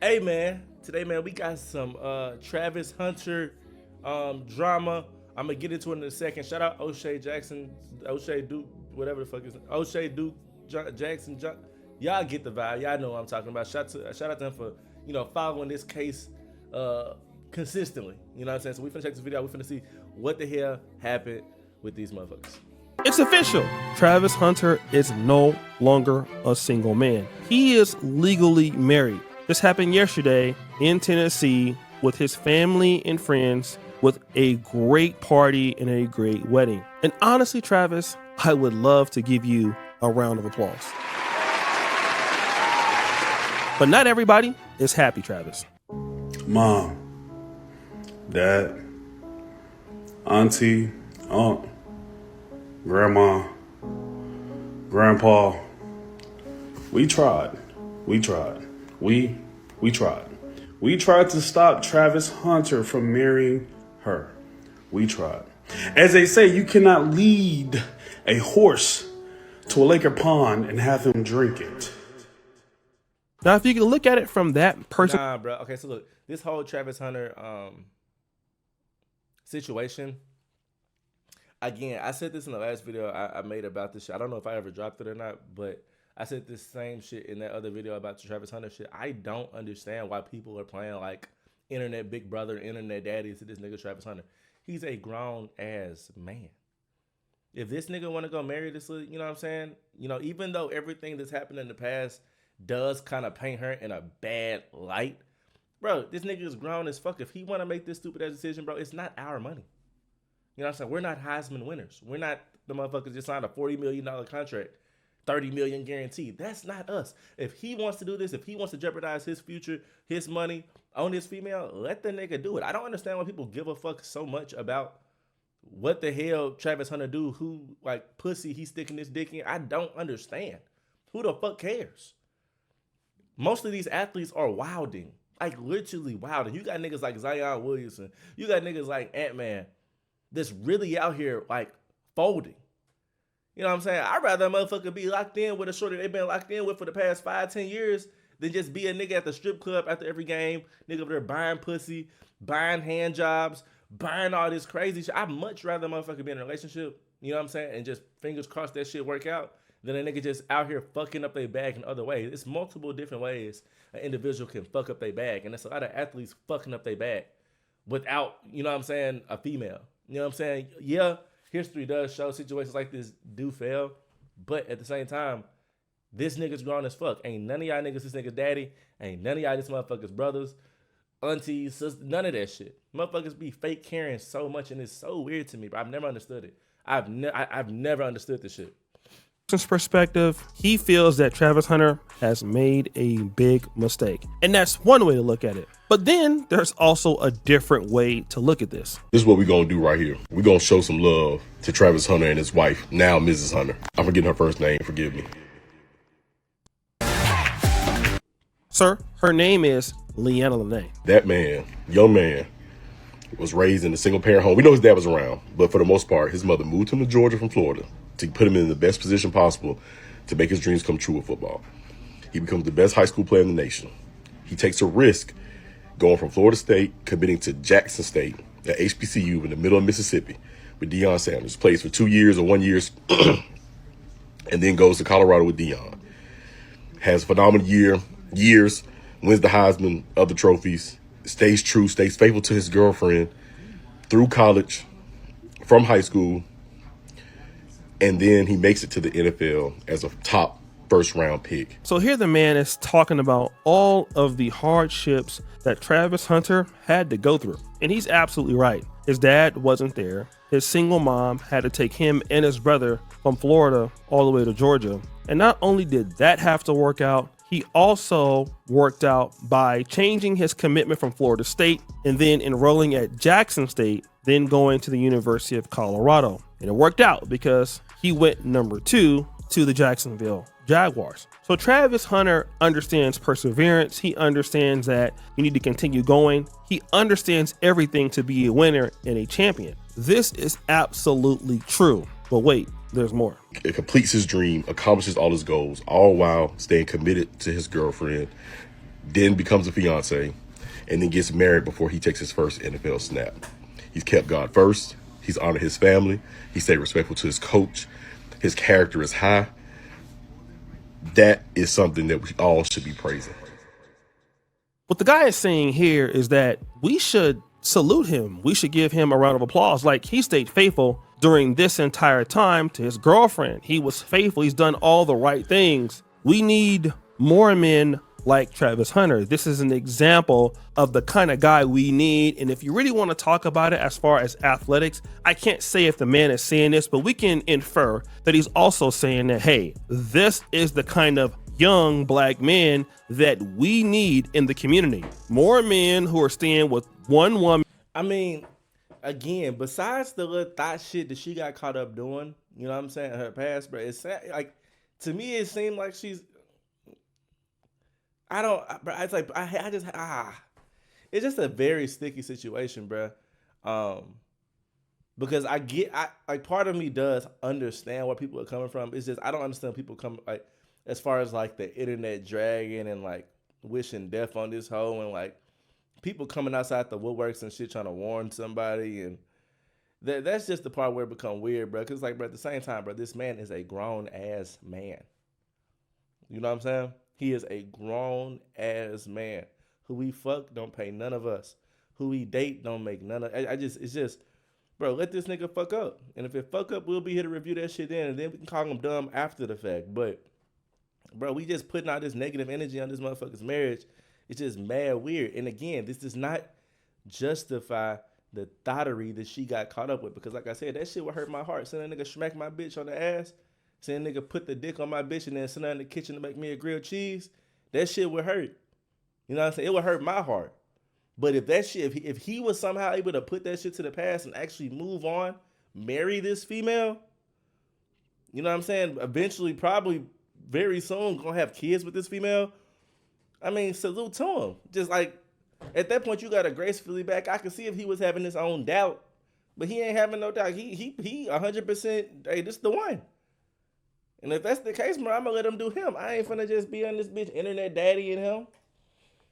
Hey man, today man we got some Travis Hunter drama. I'm gonna get into it in a second. Shout out O'Shea Jackson, O'Shea Duke, whatever the fuck is O'Shea Duke Jackson. Y'all get the vibe. Y'all know what I'm talking about. Shout out to him for following this case consistently. You know what I'm saying? So we finna check this video. We finna see what the hell happened with these motherfuckers. It's official. Travis Hunter is no longer a single man. He is legally married. This happened yesterday in Tennessee with his family and friends with a great party and a great wedding. And honestly, Travis, I would love to give you a round of applause. But not everybody is happy, Travis. Mom, Dad, Auntie, Aunt, Grandma, Grandpa. We tried. We tried. We tried. We tried to stop Travis Hunter from marrying her. We tried. As they say, you cannot lead a horse to a lake or pond and have him drink it. Now, if you can look at it from that person, Nah, bro. Okay, so look, this whole Travis Hunter situation. Again, I said this in the last video I made about this shit. I don't know if I ever dropped it or not, but I said this same shit in that other video about the Travis Hunter shit. I don't understand why people are playing like internet big brother, internet daddy to this nigga Travis Hunter. He's a grown ass man. If this nigga want to go marry this, you know what I'm saying? You know, even though everything that's happened in the past does kind of paint her in a bad light, bro, this nigga is grown as fuck. If he want to make this stupid ass decision, bro, it's not our money. You know what I'm saying? We're not Heisman winners. We're not the motherfuckers just signed a $40 million contract, $30 million guaranteed. That's not us. If he wants to do this, if he wants to jeopardize his future, his money on this female, let the nigga do it. I don't understand why people give a fuck so much about what the hell Travis Hunter do, who like pussy he's sticking his dick in. I don't understand. Who the fuck cares? Most of these athletes are wilding. Like literally wilding. You got niggas like Zion Williamson. You got niggas like Ant-Man that's really out here like folding. You know what I'm saying? I'd rather a motherfucker be locked in with a shorty they've been locked in with for the past 5-10 years than just be a nigga at the strip club after every game. Nigga over there buying pussy, buying hand jobs, buying all this crazy shit. I'd much rather a motherfucker be in a relationship, you know what I'm saying, and just fingers crossed that shit work out than a nigga just out here fucking up their bag in other ways. It's multiple different ways an individual can fuck up their bag. And there's a lot of athletes fucking up their bag without, you know what I'm saying, a female. You know what I'm saying? Yeah, history does show situations like this do fail. But at the same time, this nigga's grown as fuck. Ain't none of y'all niggas this nigga's daddy. Ain't none of y'all this motherfucker's brothers, aunties, sisters, none of that shit. Motherfuckers be fake caring so much, and it's so weird to me, but I've never understood it. I've never understood this shit. perspective, he feels that Travis Hunter has made a big mistake. And that's one way to look at it. But then there's also a different way to look at this. This is what we're going to do right here. We're going to show some love to Travis Hunter and his wife, now Mrs. Hunter. I'm forgetting her first name, forgive me. Sir, her name is Leanna Lene. That man, young man, was raised in a single parent home. We know his dad was around, but for the most part, his mother moved him to Georgia from Florida to put him in the best position possible to make his dreams come true with football. He becomes the best high school player in the nation. He takes a risk going from Florida State, committing to Jackson State at HBCU in the middle of Mississippi with Deion Sanders. Plays for 2 years or 1 year, and then goes to Colorado with Deion. Has a phenomenal years, wins the Heisman, other trophies, stays true, stays faithful to his girlfriend through college, from high school, and then he makes it to the NFL as a top first-round pick. So here the man is talking about all of the hardships that Travis Hunter had to go through. And he's absolutely right. His dad wasn't there. His single mom had to take him and his brother from Florida all the way to Georgia. And not only did that have to work out, he also worked out by changing his commitment from Florida State and then enrolling at Jackson State, then going to the University of Colorado. And it worked out because he went number 2 to the Jacksonville Jaguars. So Travis Hunter understands perseverance. He understands that you need to continue going. He understands everything to be a winner and a champion. This is absolutely true. But wait, there's more. It completes his dream, accomplishes all his goals, all while staying committed to his girlfriend, then becomes a fiance, and then gets married before he takes his first NFL snap. He's kept God first. He's honored his family. He stayed respectful to his coach. His character is high. That is something that we all should be praising. What the guy is saying here is that we should salute him. We should give him a round of applause. Like, he stayed faithful during this entire time to his girlfriend. He was faithful. He's done all the right things. We need more men like Travis Hunter. This is an example of the kind of guy we need. And if you really want to talk about it as far as athletics, I can't say if the man is saying this, but we can infer that he's also saying that, hey, this is the kind of young black men that we need in the community. More men who are staying with one woman. I mean, again, besides the little thought shit that she got caught up doing, you know what I'm saying, her past, bro, it's like, to me, it seemed like she's, it's like, it's just a very sticky situation, bro. Because like, part of me does understand where people are coming from. It's just, I don't understand people come, like, as far as like the internet dragging and like wishing death on this hoe and like people coming outside the woodworks and shit trying to warn somebody, and that's just the part where it become weird, bro. Cause like, bro, at the same time, bro, this man is a grown ass man. You know what I'm saying? He is a grown ass man. Who we fuck don't pay none of us. Who we date don't make none of. It's just, bro, let this nigga fuck up. And if it fuck up, we'll be here to review that shit then, and then we can call him dumb after the fact. But bro, we just putting out this negative energy on this motherfucker's marriage. It's just mad weird. And again, this does not justify the thottery that she got caught up with. Because like I said, that shit would hurt my heart. Seeing a nigga smack my bitch on the ass, seeing a nigga put the dick on my bitch and then send her in the kitchen to make me a grilled cheese, that shit would hurt. You know what I'm saying? It would hurt my heart. But if that shit, if he was somehow able to put that shit to the past and actually move on, marry this female, you know what I'm saying? Eventually, probably very soon, gonna have kids with this female. I mean, salute to him. Just like, at that point, you gotta gracefully back. I can see if he was having his own doubt, but he ain't having no doubt. He 100%, hey, this the one. And if that's the case, bro, I'm gonna let him do him. I ain't finna just be on this bitch internet daddy and him.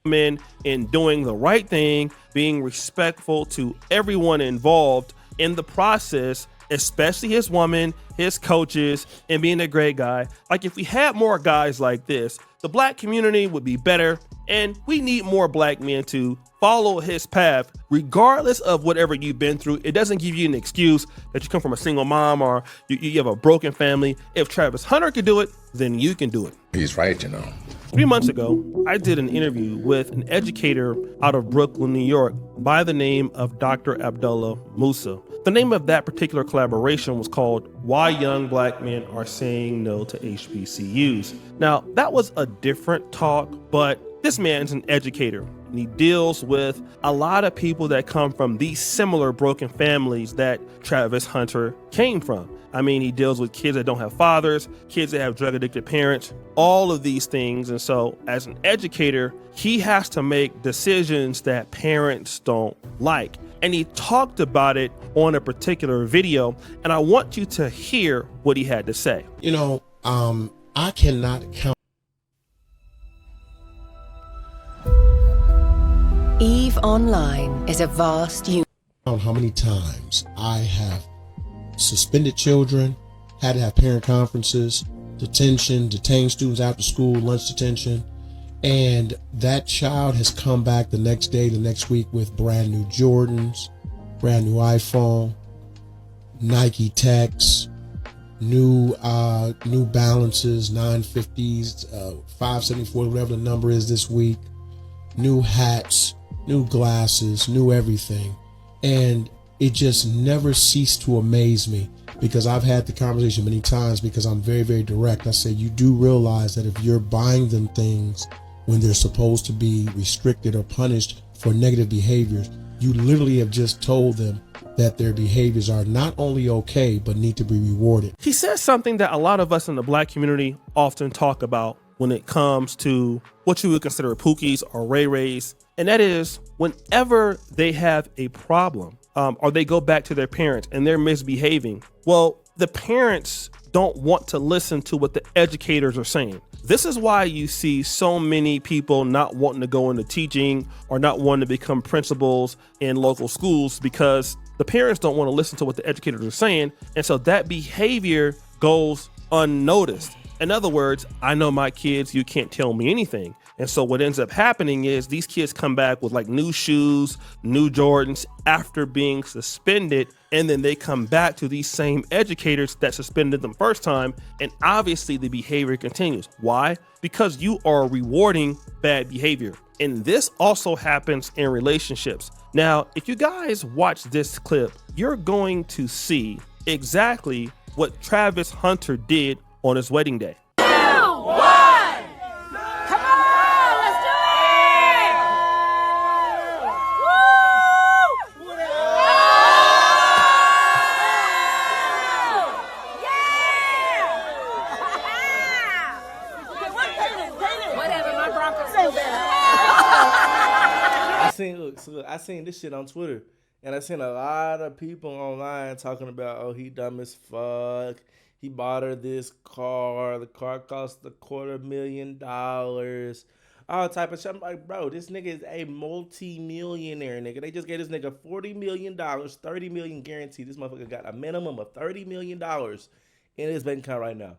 Men in doing the right thing, being respectful to everyone involved in the process, especially his woman, his coaches, and being a great guy. Like, if we had more guys like this, the black community would be better, and we need more black men to follow his path, regardless of whatever you've been through. It doesn't give you an excuse that you come from a single mom or you have a broken family. If Travis Hunter could do it, then you can do it. He's right, you know. 3 months ago, I did an interview with an educator out of Brooklyn, New York, by the name of Dr. Abdullah Musa. The name of that particular collaboration was called Why Young Black Men Are Saying No to HBCUs. Now, that was a different talk, but this man's an educator, and he deals with a lot of people that come from these similar broken families that Travis Hunter came from. I mean, he deals with kids that don't have fathers, kids that have drug-addicted parents, all of these things. And so as an educator, he has to make decisions that parents don't like. And he talked about it on a particular video, and I want you to hear what he had to say. You know, I cannot count. EVE Online is a vast How many times I have suspended children, had to have parent conferences, detained students after school, lunch detention, and that child has come back the next day, the next week with brand new Jordans, brand new iPhone, Nike Techs, new Balances, 950s, 574, whatever the number is this week, new hats, new glasses, new everything. And it just never ceased to amaze me, because I've had the conversation many times, because I'm very, very direct. I say, you do realize that if you're buying them things when they're supposed to be restricted or punished for negative behaviors, you literally have just told them that their behaviors are not only okay, but need to be rewarded. He says something that a lot of us in the black community often talk about when it comes to what you would consider Pookies or Ray Rays. And that is, whenever they have a problem, or they go back to their parents and they're misbehaving, well, the parents don't want to listen to what the educators are saying. This is why you see so many people not wanting to go into teaching or not wanting to become principals in local schools, because the parents don't want to listen to what the educators are saying. And so that behavior goes unnoticed. In other words, I know my kids, you can't tell me anything. And so what ends up happening is these kids come back with like new shoes, new Jordans after being suspended. And then they come back to these same educators that suspended them first time. And obviously the behavior continues. Why? Because you are rewarding bad behavior. And this also happens in relationships. Now, if you guys watch this clip, you're going to see exactly what Travis Hunter did on his wedding day. I seen this shit on Twitter, and I seen a lot of people online talking about, oh, he dumb as fuck. He bought her this car. The car cost $250,000. All type of shit. I'm like, bro, this nigga is a multi-millionaire, nigga. They just gave this nigga $40 million, $30 million guaranteed. This motherfucker got a minimum of $30 million in his bank account right now.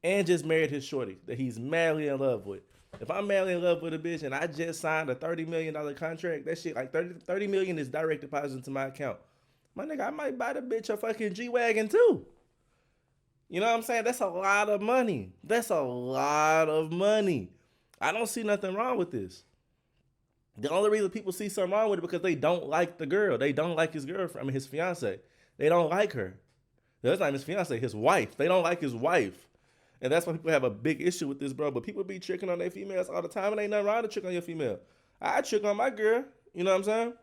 And just married his shorty that he's madly in love with. If I'm madly in love with a bitch and I just signed a $30 million contract, that shit, like $30 million is direct deposit into my account. My nigga, I might buy the bitch a fucking G-Wagon too. You know what I'm saying? That's a lot of money. That's a lot of money. I don't see nothing wrong with this. The only reason people see something wrong with it because they don't like the girl. They don't like his girlfriend, I mean his fiance. They don't like her. That's not his fiance, his wife. They don't like his wife. And that's why people have a big issue with this, bro. But people be tricking on their females all the time, and ain't nothing wrong to trick on your female. I trick on my girl. You know what I'm saying?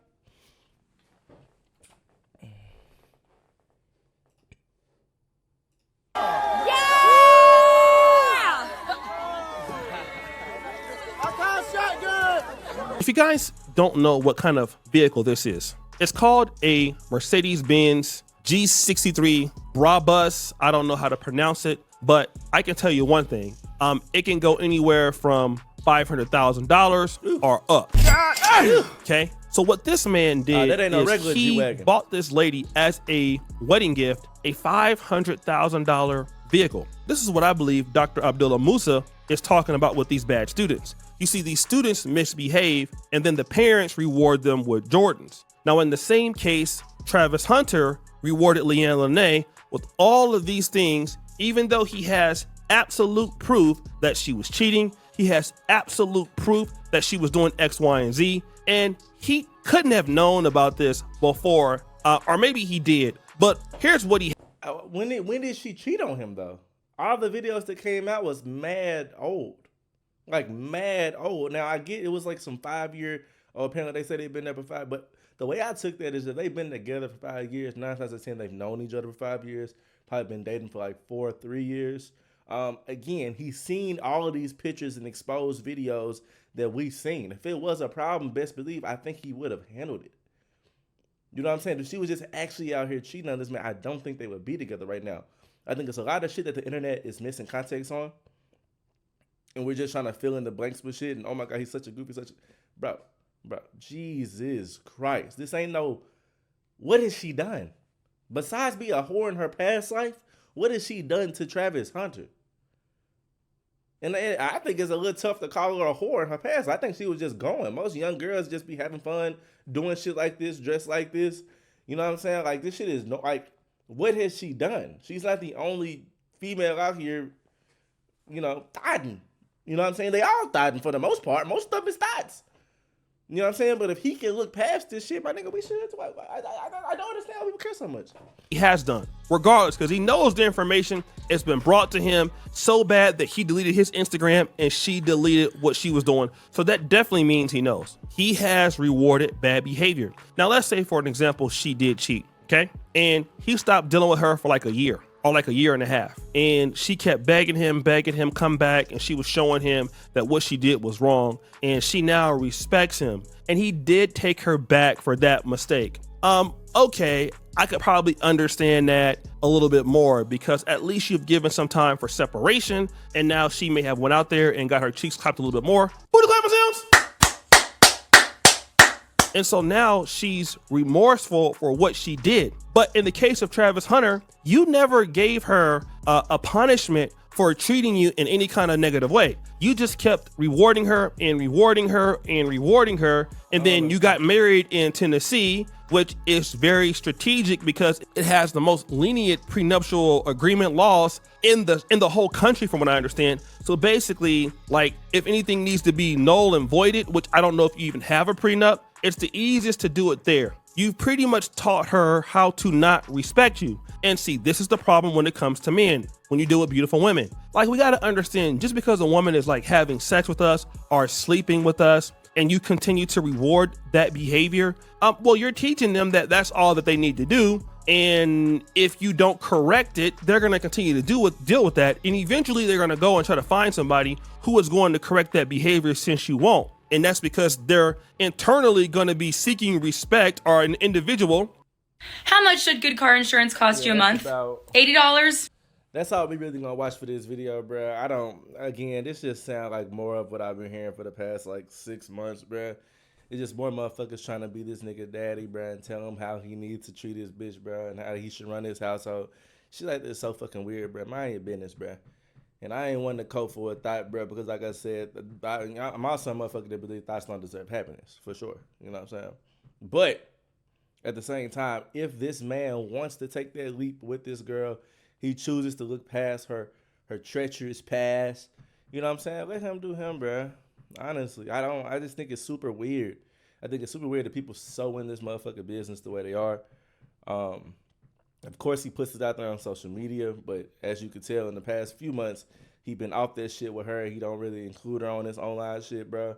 If you guys don't know what kind of vehicle this is, it's called a Mercedes-Benz G63 Brabus. I don't know how to pronounce it, but I can tell you one thing. It can go anywhere from $500,000 or up. Okay, so what this man did is he bought this lady as a wedding gift a $500,000 vehicle. This is what I believe Dr. Abdullah Musa is talking about with these bad students. You see, these students misbehave and then the parents reward them with Jordans. Now, in the same case, Travis Hunter rewarded Leanne Lene with all of these things, even though he has absolute proof that she was cheating. He has absolute proof that she was doing X, Y, and Z. And he couldn't have known about this before, or maybe he did. But here's what he. When did she cheat on him, though? All the videos that came out was mad old. Like, mad old. Now, I get it was like some 5-year, or apparently they said they've been there for 5, but the way I took that is that they've been together for 5 years. 9 times out of 10, they've known each other for 5 years. Probably been dating for like 4 or 3 years. Again, he's seen all of these pictures and exposed videos that we've seen. If it was a problem, best believe, I think he would have handled it. You know what I'm saying? If she was just actually out here cheating on this man, I don't think they would be together right now. I think it's a lot of shit that the internet is missing context on. And we're just trying to fill in the blanks with shit. And oh my God, he's such a goofy, bro, Jesus Christ. This ain't no, what has she done? Besides be a whore in her past life, what has she done to Travis Hunter? And I think it's a little tough to call her a whore in her past. I think she was just going. Most young girls just be having fun, doing shit like this, dressed like this. You know what I'm saying? Like, this shit is no, like, what has she done? She's not the only female out here, you know, thotting. You know what I'm saying? They all thotting for the most part. Most stuff is thoughts. You know what I'm saying? But if he can look past this shit, my nigga, we should. I don't understand why people care so much. He has done, regardless, because he knows the information. It's been brought to him so bad that he deleted his Instagram and she deleted what she was doing. So that definitely means he knows. He has rewarded bad behavior. Now, let's say, for an example, she did cheat, okay? And he stopped dealing with her for like a year. Or like a year and a half. And she kept begging him, come back. And she was showing him that what she did was wrong. And she now respects him. And he did take her back for that mistake. okay, I could probably understand that a little bit more, because at least you've given some time for separation, and now she may have went out there and got her cheeks clapped a little bit more. Booty clapping sounds. And so now she's remorseful for what she did. But in the case of Travis Hunter, you never gave her a punishment for treating you in any kind of negative way. You just kept rewarding her and rewarding her and rewarding her. And then you got married in Tennessee, which is very strategic because it has the most lenient prenuptial agreement laws in the whole country, from what I understand. So basically, like, if anything needs to be null and voided, which I don't know if you even have a prenup, it's the easiest to do it there. You've pretty much taught her how to not respect you. And see, this is the problem when it comes to men, when you deal with beautiful women. Like, we gotta understand, just because a woman is like having sex with us or sleeping with us, and you continue to reward that behavior, well, you're teaching them that that's all that they need to do. And if you don't correct it, they're gonna continue to deal with that. And eventually they're gonna go and try to find somebody who is going to correct that behavior, since you won't. And that's because they're internally going to be seeking respect, or an individual. How much should good car insurance cost you a month? $80? That's all we really gonna watch for this video, bro. This just sounds like more of what I've been hearing for the past like 6 months, bro. It's just more motherfuckers trying to be this nigga daddy, bro, and tell him how he needs to treat his bitch, bro, and how he should run his household. Shit like this is so fucking weird, bro. Mind your business, bro. And I ain't one to cope for a thought, bro, because like I said, I'm also a motherfucker that believe thoughts don't deserve happiness, for sure. You know what I'm saying? But at the same time, if this man wants to take that leap with this girl, he chooses to look past her treacherous past, you know what I'm saying? Let him do him, bro. Honestly, I just think it's super weird. I think it's super weird that people so in this motherfucking business the way they are. Of course, he puts it out there on social media, but as you can tell, in the past few months, he been off that shit with her. He don't really include her on his online shit, bro.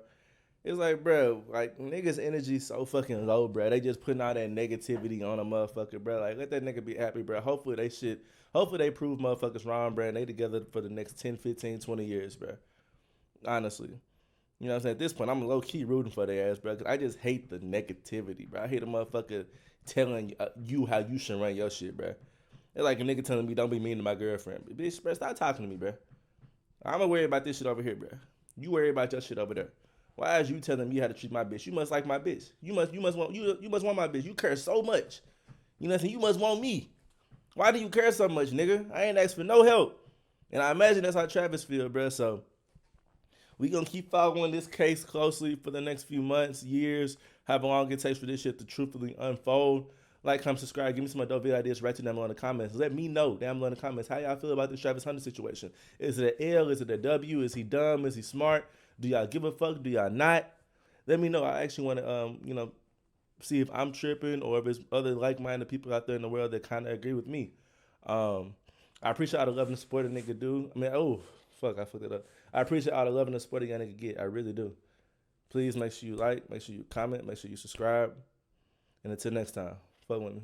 It's like, bro, like, niggas' energy so fucking low, bro. They just putting all that negativity on a motherfucker, bro. Like, let that nigga be happy, bro. Hopefully they prove motherfuckers wrong, bro, and they together for the next 10, 15, 20 years, bro. Honestly. You know what I'm saying? At this point, I'm low-key rooting for their ass, bro, because I just hate the negativity, bro. I hate a motherfucker telling you how you should run your shit, bro. It's like a nigga telling me, don't be mean to my girlfriend. Bitch, bro, stop talking to me, bro. I'm gonna worry about this shit over here, bro. You worry about your shit over there. Why is you telling me how to treat my bitch? You must like my bitch. You must want my bitch. You care so much. You know what I'm saying? You must want me. Why do you care so much, nigga? I ain't asked for no help. And I imagine that's how Travis feel, bro. So we gonna keep following this case closely for the next few months, years, however long it takes for this shit to truthfully unfold. Like, comment, subscribe, give me some more dope video ideas right down below in the comments. Let me know down below in the comments how y'all feel about this Travis Hunter situation. Is it an L? Is it a W? Is he dumb? Is he smart? Do y'all give a fuck? Do y'all not? Let me know. I actually want to, see if I'm tripping or if there's other like-minded people out there in the world that kind of agree with me. I appreciate all the love and support a nigga do. I fucked it up. I appreciate all the love and the support a young nigga get. I really do. Please make sure you like, make sure you comment, make sure you subscribe. And until next time, fuck with me.